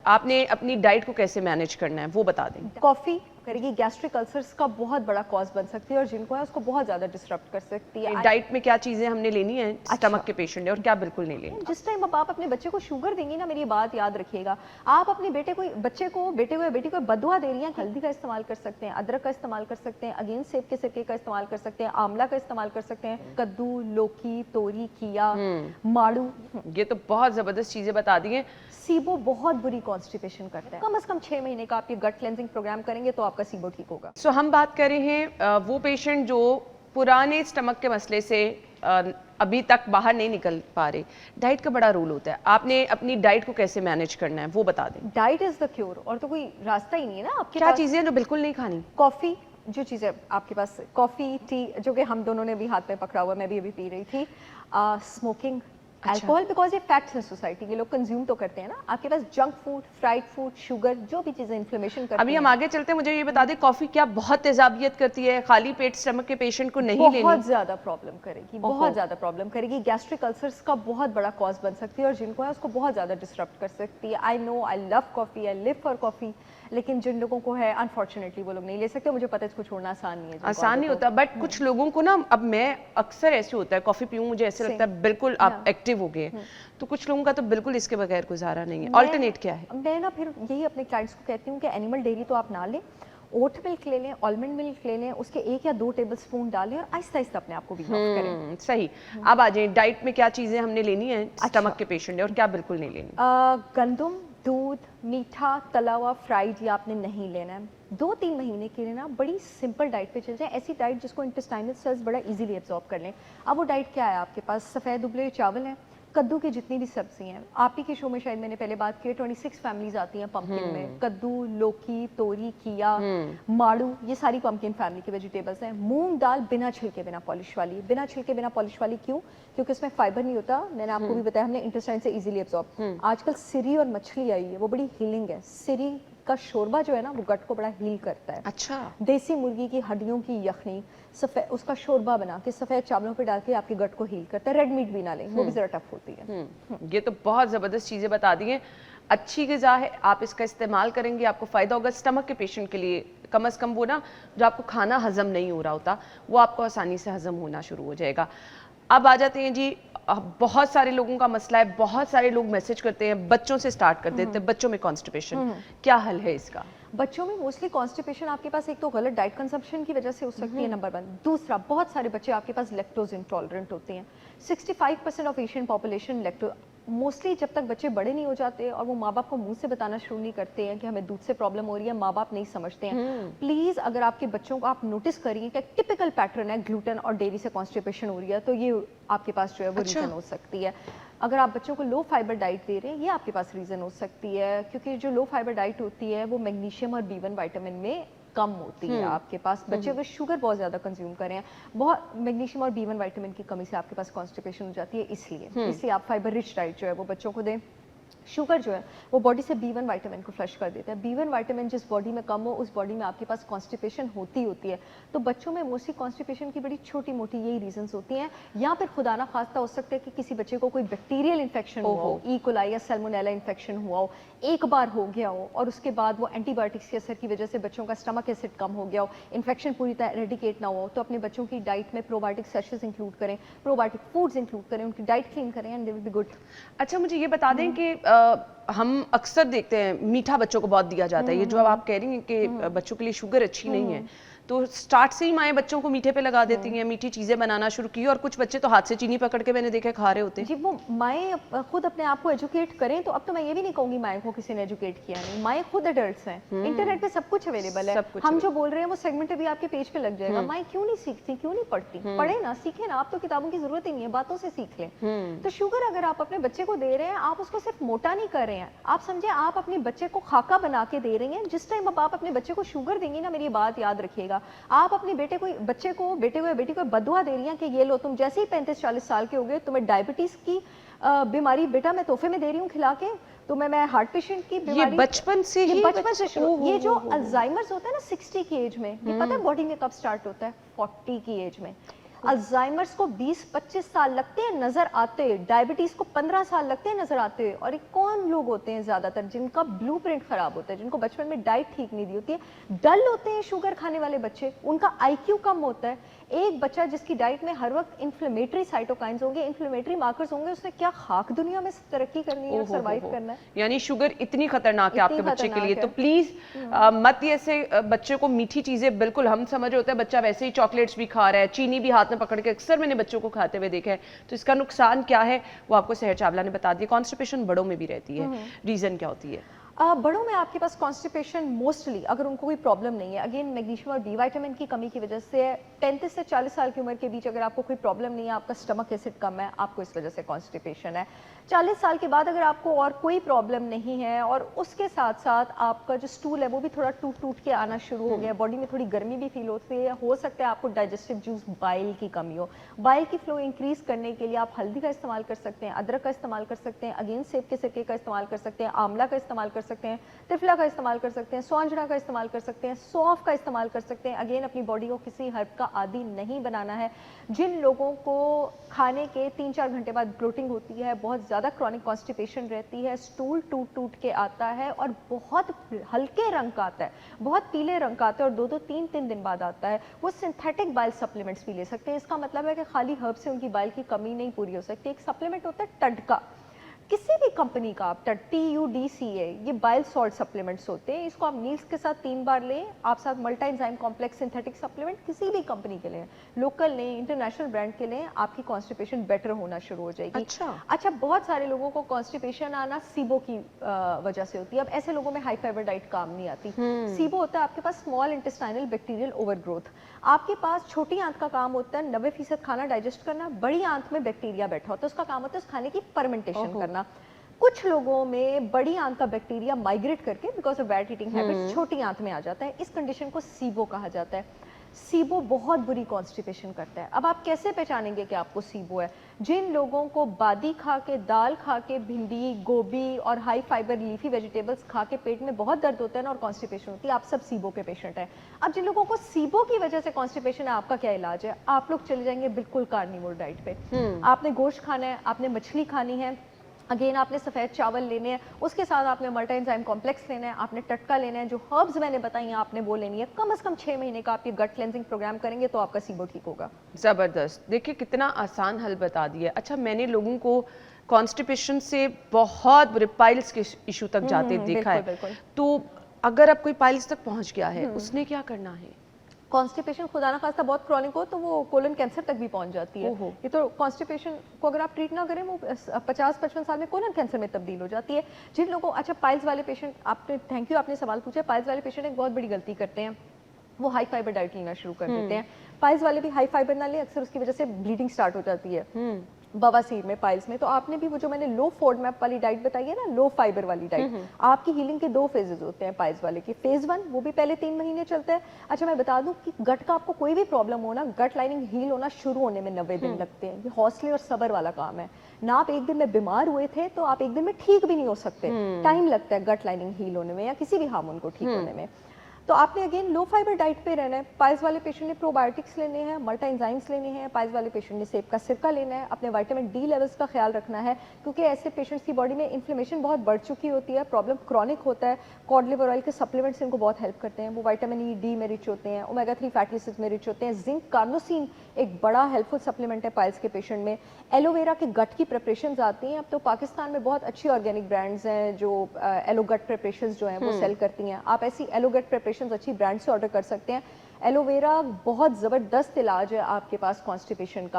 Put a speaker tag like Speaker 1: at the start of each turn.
Speaker 1: آپ نے اپنی ڈائٹ کو کیسے مینیج کرنا ہے وہ بتا دیں.
Speaker 2: کافی کرے گی گیسٹرک السرز کا بہت بڑا کاز بن سکتی ہے اور جن کو ہے اس کو بہت زیادہ ڈسٹرپٹ کر سکتی ہے.
Speaker 1: ڈائٹ میں کیا چیزیں ہم نے لینی ہیں اسٹمک کے پیشنٹ نے اور کیا بالکل نہیں لینی؟
Speaker 2: جس ٹائم اب آپ اپنے بچے کو شوگر دیں گی نا, میری بات یاد رکھیے گا, آپ اپنے بیٹے کو بیٹی کو بدوا دے رہی ہیں, ہلدی کا استعمال کر سکتے ہیں, ادرک کا استعمال کر سکتے ہیں, اگین سیب کے سرکے کا استعمال کر سکتے ہیں, آملہ کا استعمال کر سکتے ہیں, کدو, لوکی, توری, کھیا, ماڑو.
Speaker 1: یہ تو بہت زبردست چیزیں بتا دی ہیں.
Speaker 2: سیبو بہت بری کانسٹیپیشن کرتا ہے. کم از کم 6 مہینے کا آپ یہ گٹ کلینزنگ پروگرام کریں گے تو آپ کا سیبو ٹھیک ہوگا.
Speaker 1: سو ہم بات کر رہے ہیں وہ پیشنٹ جو پرانے اسٹمک کے مسئلے سے ابھی تک باہر نہیں نکل پا رہے. ڈائٹ کا بڑا رول ہوتا ہے, آپ نے اپنی ڈائٹ کو کیسے مینیج کرنا ہے وہ بتا دیں.
Speaker 2: ڈائٹ از دا کیور, اور تو کوئی راستہ ہی نہیں ہے نا آپ کے
Speaker 1: کیا
Speaker 2: پاس.
Speaker 1: چیزیں جو بالکل نہیں کھانی؟
Speaker 2: کافی, جو چیزیں آپ کے پاس, کافی, ٹی, جو کہ ہم دونوں نے بھی ہاتھ میں پکڑا ہوا, میں بھی ابھی پی رہی تھی. اسموکنگ, الکوہل, بیکاز یہ فیکٹس ہیں سوسائٹی کے, لوگ کنزیوم تو کرتے ہیں نا. آپ کے پاس junk food, fried food, sugar, جو بھی چیزیں انفلیمیشن کرتی ہیں.
Speaker 1: ابھی ہم آگے چلتے ہیں, مجھے یہ بتا دیں کافی کیا بہت تیزابیت کرتی ہے؟ خالی پیٹ اسٹمک کے پیشنٹ کو نہیں لینی؟
Speaker 2: بہت زیادہ پرابلم کرے گی, بہت زیادہ پرابلم کرے گی. گیسٹرک السرز کا بہت بڑا کاز بن سکتی ہے اور جن کو ہے اس کو بہت زیادہ ڈسٹرپٹ کر سکتی ہے. آئی نو, آئی لو کافی, آئی لیو فار کافی, لیکن جن لوگوں کو ہے انفارچونیٹلی وہ لوگ نہیں لے سکتے. مجھے پتہ ہے اس کو چھوڑنا آسان نہیں ہے,
Speaker 1: آسان نہیں ہوتا, بٹ کچھ لوگوں کو نا, اب میں اکثر ایسے ہوتا ہے کافی پیوں مجھے ایسے لگتا ہے بالکل آپ ایکٹیو ہو گئے, تو کچھ لوگوں کا تو بالکل اس کے بغیر گزارا نہیں ہے. آلٹرنیٹ کیا ہے؟
Speaker 2: میں نا پھر یہی اپنے کلائنٹس کو کہتی ہوں کہ اینیمل ڈیری تو آپ نہ لیں, اوٹ ملک لے لیں, آلمنڈ ملک لے لیں, اس کے 1 یا 2 ٹیبل سپون ڈالیں اور آہستہ آہستہ اپنے آپ کو بھی آف کریں.
Speaker 1: صحیح. اب آ جائیں ڈائٹ میں کیا چیزیں ہم نے لینی ہیں اسٹمک کے پیشنٹ نے اور کیا بالکل نہیں لینی؟
Speaker 2: گندم, دودھ, میٹھا, تلا ہوا, فرائیڈ, یہ آپ نے نہیں لینا ہے. 2-3 مہینے کے لیے نا بڑی سمپل ڈائٹ پہ چل جائیں, ایسی ڈائٹ جس کو انٹسٹائنل سیلز بڑا ایزیلی ایبزارب کر لیں. اب وہ ڈائٹ کیا ہے آپ کے پاس؟ سفید ابلے چاول ہیں, کدو کی جتنی بھی سبزی ہیں, آپ ہی کے شو میں شاید میں نے پہلے بات کی ہے 26 فیملیز آتی ہیں پمپکن میں. کدو, لوکی, توری, کھیا, ماڑو, یہ ساری پمپکن فیملی کی ویجیٹیبلز ہیں. مونگ دال بنا چھلکے بنا پالش والی, بنا چھلکے بنا پالش والی کیوں؟ کیونکہ اس میں فائبر نہیں ہوتا. میں نے آپ کو بھی بتایا, ہم نے انٹسٹائن سے ایزیلی ایبزارب. آج کل سری اور مچھلی آئی ہے, وہ بڑی ہیلنگ ہے. سری کا شوربہ جو ہے نا وہ گٹ کو بڑا ہیل کرتا ہے.
Speaker 1: اچھا.
Speaker 2: دیسی مرغی کی ہڈیوں کی یخنی, اس کا شوربہ بنا کے سفید چاولوں پہ ڈال کے آپ کے گٹ کو ہیل کرتا ہے. ریڈ میٹ بھی نہ لیں, وہ بھی ذرا ٹف ہوتی ہے.
Speaker 1: یہ تو بہت زبردست چیزیں بتا دی ہیں. اچھی غذا ہے, آپ اس کا استعمال کریں گے آپ کو فائدہ ہوگا. اسٹمک کے پیشنٹ کے لیے کم از کم وہ نا جو آپ کو کھانا ہضم نہیں ہو رہا ہوتا وہ آپ کو آسانی سے ہضم ہونا شروع ہو جائے گا. اب آ جاتے ہیں جی, بہت سارے لوگوں کا مسئلہ ہے, بہت سارے لوگ میسج کرتے ہیں, بچوں سے سٹارٹ کر دیتے ہیں, بچوں میں کانسٹیپیشن, کیا حل ہے اس کا؟
Speaker 2: بچوں میں موسٹلی کانسٹیپیشن آپ کے پاس ایک تو غلط ڈائٹ کنزمپشن کی وجہ سے ہو سکتی ہے, نمبر 1. دوسرا, بہت سارے بچے آپ کے پاس لیکٹوز انٹالرنٹ ہوتے ہیں. 65% آف ایشین پاپولیشن موسٹلی جب تک بچے بڑے نہیں ہو جاتے اور وہ ماں باپ کو منہ سے بتانا شروع نہیں کرتے ہیں کہ ہمیں دودھ سے پرابلم ہو رہی ہے, ماں باپ نہیں سمجھتے ہیں. پلیز اگر آپ کے بچوں کو آپ نوٹس کریے کہ ٹپیکل پیٹرن ہے گلوٹن اور ڈیری سے کانسٹیپیشن ہو رہی ہے, تو یہ آپ کے پاس جو ہے وہ ریزن ہو سکتی ہے. اگر آپ بچوں کو لو فائبر ڈائٹ دے رہے ہیں, یہ آپ کے پاس ریزن ہو سکتی ہے, کیونکہ جو لو فائبر ڈائٹ ہوتی ہے وہ میگنیشیم اور B1 وائٹامن میں کم ہوتی ہے. آپ کے پاس بچے اگر شوگر بہت زیادہ کنزیوم کریں ہیں, بہت میگنیشیم اور B1 وائٹامن کی کمی سے آپ کے پاس کانسٹیپیشن ہو جاتی ہے. اس لیے آپ فائبر رچ ڈائٹ جو ہے وہ بچوں کو دیں. شوگر جو ہے وہ باڈی سے B1 وائٹامن کو فلش کر دیتا ہے. B1 وائٹامن جس باڈی میں کم ہو اس باڈی میں آپ کے پاس کانسٹیپیشن ہوتی ہے. تو بچوں میں موسٹلی کانسٹیپیشن کی بڑی چھوٹی موٹی یہی ریزنس ہوتی ہیں, یا پھر خدا نہ خواستہ ہو سکتا ہے کہ کسی بچے کو کوئی بیکٹیریل انفیکشن ہوا ہو, ای کولائی یا سیلمونیلا انفیکشن ہوا ہو, ایک بار ہو گیا ہو اور اس کے بعد وہ اینٹی بایوٹکس کے اثر کی وجہ سے بچوں کا اسٹمک ایسڈ کم ہو گیا ہو, انفیکشن پوری طرح ایریڈیکیٹ نہ ہو. تو اپنے بچوں کی ڈائٹ میں پرو بایوٹک سیشز انکلوڈ کریں, پرو بایوٹک فوڈز انکلوڈ کریں, ان کی ڈائٹ کلین کریں, and they will be good.
Speaker 1: اچھا, مجھے یہ بتا دیں کہ ہم اکثر دیکھتے ہیں میٹھا بچوں کو بہت دیا جاتا ہے. یہ جو آپ کہہ رہی ہیں کہ بچوں کے لیے شوگر اچھی نہیں ہے, تو سٹارٹ سے ہی مائیں بچوں کو میٹھے پہ لگا دیتی ہیں, میٹھی چیزیں بنانا شروع کی, اور کچھ بچے تو ہاتھ سے چینی پکڑ کے میں نے دیکھے کھا رہے ہوتے ہیں.
Speaker 2: جی, وہ مائیں خود اپنے آپ کو ایجوکیٹ کریں. تو اب تو میں یہ بھی نہیں کہوں گی مائیں کو کسی نے ایجوکیٹ کیا نہیں, مائیں خود ایڈلٹس ہیں, انٹرنیٹ پہ سب کچھ اویلیبل ہے. ہم جو بول رہے ہیں وہ سیگمنٹ بھی آپ کے پیج پہ لگ جائے گا. مائیں کیوں نہیں سیکھتی, کیوں نہیں پڑھتی؟ پڑھیں نا, سیکھیں نا. آپ تو کتابوں کی ضرورت ہی نہیں ہے, باتوں سے سیکھ لیں. تو شوگر اگر آپ اپنے بچے کو دے رہے ہیں, آپ اس کو صرف موٹا نہیں کر رہے ہیں, آپ سمجھیں آپ اپنے بچے کو خاکہ بنا کے دے رہی ہیں. جس ٹائم اب آپ اپنے بچے کو شوگر دیں گی نا, میری بات یاد رکھیے گا, آپ اپنے بیٹے کو بیٹی کو بدوا دے رہی ہیں کہ یہ لو, تم جیسے ہی 35-40 سال کے ہو گئے تمہیں ڈائبٹیز کی بیماری بیٹا میں تحفے میں دے رہی ہوں کھلا کے, تمہیں میں ہارٹ پیشنٹ کی بیماری.
Speaker 1: یہ بچپن سے
Speaker 2: شروع. یہ جو الزائمرز ہوتا ہے نا 60 کی ایج میں, یہ پتہ ہے باڈی میں کب سٹارٹ ہوتا ہے؟ 40 کی ایج میں. الزائمرس کو 20-25 سال لگتے ہیں نظر آتے، ڈائبٹیز کو 15 سال لگتے ہیں نظر آتے. اور یہ کون لوگ ہوتے ہیں زیادہ تر جن کا بلو پرنٹ خراب ہوتا ہے، جن کو بچپن میں ڈائٹ ٹھیک نہیں دی ہوتی ہے. ڈل ہوتے ہیں شوگر کھانے والے بچے، ان کا آئی کیو کم ہوتا ہے. ایک بچہ جس کی ڈائٹ میں ہر وقت انفلیمیٹری سائٹوکائنز ہوں گے، انفلیمیٹری مارکرز ہوں گے، اس نے کیا خاک دنیا میں ترقی کرنی ہے اور سروائیو کرنا ہے.
Speaker 1: یعنی شوگر اتنی خطرناک ہے آپ کے بچے کے لیے. تو پلیز مت ایسے بچے کو میٹھی چیزیں، بالکل ہم سمجھ ہوتا ہے بچہ ویسے ہی چاکلیٹس بھی کھا رہا ہے، چینی بھی ہاتھ میں پکڑ کے اکثر میں نے بچوں کو کھاتے ہوئے دیکھا ہے. تو اس کا نقصان کیا ہے وہ آپ کو سحر چاولہ نے بتا دیا. کانسٹیپیشن بڑوں میں بھی رہتی ہے، ریزن کیا ہوتی ہے؟
Speaker 2: بڑوں میں آپ کے پاس کانسٹیپیشن موسٹلی اگر ان کو کوئی پرابلم نہیں ہے، اگین میگنیشیم اور بی وائٹامن کی کمی کی وجہ سے 35 سے 40 سال کی عمر کے بیچ اگر آپ کو کوئی پرابلم نہیں ہے، آپ کا اسٹمک ایسڈ کم ہے، آپ کو اس وجہ سے کانسٹیپیشن ہے. 40 سال کے بعد اگر آپ کو اور کوئی پرابلم نہیں ہے اور اس کے ساتھ ساتھ آپ کا جو اسٹول ہے وہ بھی تھوڑا ٹوٹ کے آنا شروع ہو گیا، باڈی میں تھوڑی گرمی بھی فیل ہوتی ہے، ہو سکتا ہے آپ کو ڈائجسٹو جوس بائل کی کمی ہو. بائل کی فلو انکریز کرنے کے لیے آپ ہلدی کا استعمال کر سکتے ہیں، ادرک کا استعمال کر سکتے ہیں، اگین سیب کے سرکے کا استعمال کر سکتے ہیں، آملہ کا استعمال کر سکتے ہیں، ترفلا کا استعمال کر سکتے ہیں، سونجڑا کا استعمال کر سکتے ہیں، سونف کا استعمال کر سکتے ہیں. اگین اپنی باڈی کو کسی ہرب کا عادی نہیں بنانا ہے. جن لوگوں کو کھانے کے 3-4 گھنٹے بعد بلوٹنگ ہوتی ہے، بہت زیادہ کرونک کانسٹیپیشن رہتی ہے، اسٹول ٹوٹ کے آتا ہے اور بہت ہلکے رنگ کا آتا ہے، بہت پیلے رنگ کا آتا ہے اور 2-3 دن بعد آتا ہے، وہ سنتھیٹک بائل سپلیمنٹس بھی لے سکتے ہیں. اس کا مطلب ہے کہ خالی ہرب سے ان کی بائل کی کمی نہیں پوری ہو سکتی. ایک سپلیمنٹ ہوتا ہے ٹڈ کا، کسی بھی کمپنی کا، آپ TUDCA، یہ بائل سالٹ سپلیمنٹس ہوتے ہیں. اس کو آپ میلز کے ساتھ 3 بار لیں، آپ ساتھ ملٹا انزائم کمپلیکس سنتھیٹک سپلیمنٹ کسی بھی کمپنی کے لیں، لوکل لیں، انٹرنیشنل برانڈ کے لیں، آپ کی کانسٹیپیشن بیٹر ہونا شروع ہو جائے گی. اچھا بہت سارے لوگوں کو کانسٹیپیشن آنا سیبو کی وجہ سے ہوتی ہے. اب ایسے لوگوں میں ہائی فائبر ڈائٹ کام نہیں آتی. سیبو ہوتا ہے آپ کے پاس small intestinal bacterial over growth. آپ کے پاس چھوٹی آنت کا کام ہوتا ہے 90% کھانا ڈائجسٹ کرنا، بڑی آنت میں بیکٹیریا بیٹھا ہوتا ہے، اس کا کام ہوتا ہے اس کھانے کی فرمنٹیشن کرنا. کچھ لوگوں میں بڑی آنت کا بیکٹیریا مائگریٹ کر کے because of bad eating habits چھوٹی آنت میں آ جاتا ہے. اس کنڈیشن کو سیبو کہا جاتا ہے. سیبو بہت بری کانسٹیپیشن کرتا ہے. اب آپ کیسے پہچانیں گے کہ آپ کو سیبو ہے؟ جن لوگوں کو بادی کھا کے، دال کھا کے، بھنڈی، گوبھی اور ہائی فائبر لیفی ویجیٹیبلز کھا کے پیٹ میں بہت درد ہوتا ہے نا اور کانسٹیپیشن ہوتی ہے، آپ سب سیبو کے پیشنٹ ہیں. اب جن لوگوں کو سیبو کی وجہ سے کانسٹیپیشن ہے، آپ کا کیا علاج ہے؟ آپ لوگ چلے جائیں گے بالکل کارنیور ڈائٹ پہ. آپ نے گوشت کھانا ہے، آپ نے مچھلی کھانی ہے، اگین آپ نے سفید چاول لینے ہیں، اس کے ساتھ آپ نے ملٹا انزائم کمپلیکس لینا ہے، آپ نے ٹٹکا لینا ہے، جو ہربز میں نے بتائی ہیں آپ نے وہ لینی ہے. کم از کم 6 مہینے کا آپ یہ گٹ کلینزنگ پروگرام کریں گے تو آپ کا سیبو ٹھیک ہوگا.
Speaker 1: زبردست. دیکھیے کتنا آسان حل بتا دیا. اچھا میں نے لوگوں کو کانسٹیپیشن سے بہت برے پائلز کے ایشو تک جاتے دیکھا ہے. تو اگر اب کوئی پائلز تک پہنچ گیا ہے اس نے کیا کرنا ہے؟
Speaker 2: کانسٹیپیشن خدا نہ خواستہ بہت کرونک ہو تو وہ کولن کینسر تک بھی پہنچ جاتی ہے. یہ تو کانسٹیپیشن کو اگر آپ ٹریٹ نہ کریں وہ 50-55 سال میں کولن کینسر میں تبدیل ہو جاتی ہے. جن لوگوں اچھا پائلز والے پیشنٹ، آپ نے تھینک یو آپ نے سوال پوچھا. پائلز والے پیشنٹ ایک بہت بڑی غلطی کرتے ہیں، وہ ہائی فائبر ڈائٹ لینا شروع کر دیتے ہیں. پائلز والے بھی ہائی فائبر نہ لیں، اکثر اس کی وجہ سے بلیڈنگ سٹارٹ ہو جاتی ہے بواسیر میں، پائلز میں. تو آپ نے بھی وہ جو میں نے لو فوڈ میپ والی ڈائٹ بتائی ہے نا، لو فائبر والی ڈائٹ، آپ کی ہیلنگ کے 2 فیزز ہوتے ہیں پائلز والے کے. فیز 1 وہ بھی پہلے 3 مہینے چلتا ہے. اچھا میں بتا دوں کہ گٹ کا آپ کو کوئی بھی پرابلم ہونا، گٹ لائننگ ہیل ہونا شروع ہونے میں 90 دن لگتے ہیں. یہ حوصلے اور صبر والا کام ہے نہ. آپ ایک دن میں بیمار ہوئے تھے تو آپ ایک دن میں ٹھیک بھی نہیں ہو سکتے، ٹائم لگتا ہے گٹ لائننگ ہیل ہونے میں یا کسی بھی ہارمون کو ٹھیک ہونے میں. تو آپ نے اگین لو فائبر ڈائٹ پہ رہنا ہے. پائلز والے پیشنٹ نے پرو بایوٹکس لینے ہیں، ملٹا انزائمس لینے ہیں. پائلز والے پیشنٹ نے سیب کا سرکہ لینا ہے. اپنے وائٹامن ڈی لیولز کا خیال رکھنا ہے کیونکہ ایسے پیشنٹس کی باڈی میں انفلیمیشن بہت بڑھ چکی ہوتی ہے، پرابلم کرونک ہوتا ہے. کاڈ لیور آئل کے سپلیمنٹس ان کو بہت ہیلپ کرتے ہیں. وہ وائٹامن ای ڈی میں رچ ہوتے ہیں، اومیگا 3 فیٹی ایسڈز میں رچ ہوتے ہیں. زنک کارنوسین ایک بڑا ہیلپ فل سپلیمنٹ ہے پائلز کے پیشنٹ میں. ایلو ویرا کے گٹ کی پریپریشنز آتی ہیں. اب تو پاکستان میں بہت اچھی آرگینک برانڈز ہیں جو ایلو گٹ پریپریشنز جو ہیں وہ سیل کرتی ہیں. آپ ایسی ایلو گٹ پریپریشنز اچھی برانڈ سے آرڈر کر سکتے ہیں. ایلو ویرا بہت زبردست علاج ہے آپ کے پاس کانسٹیپیشن کا.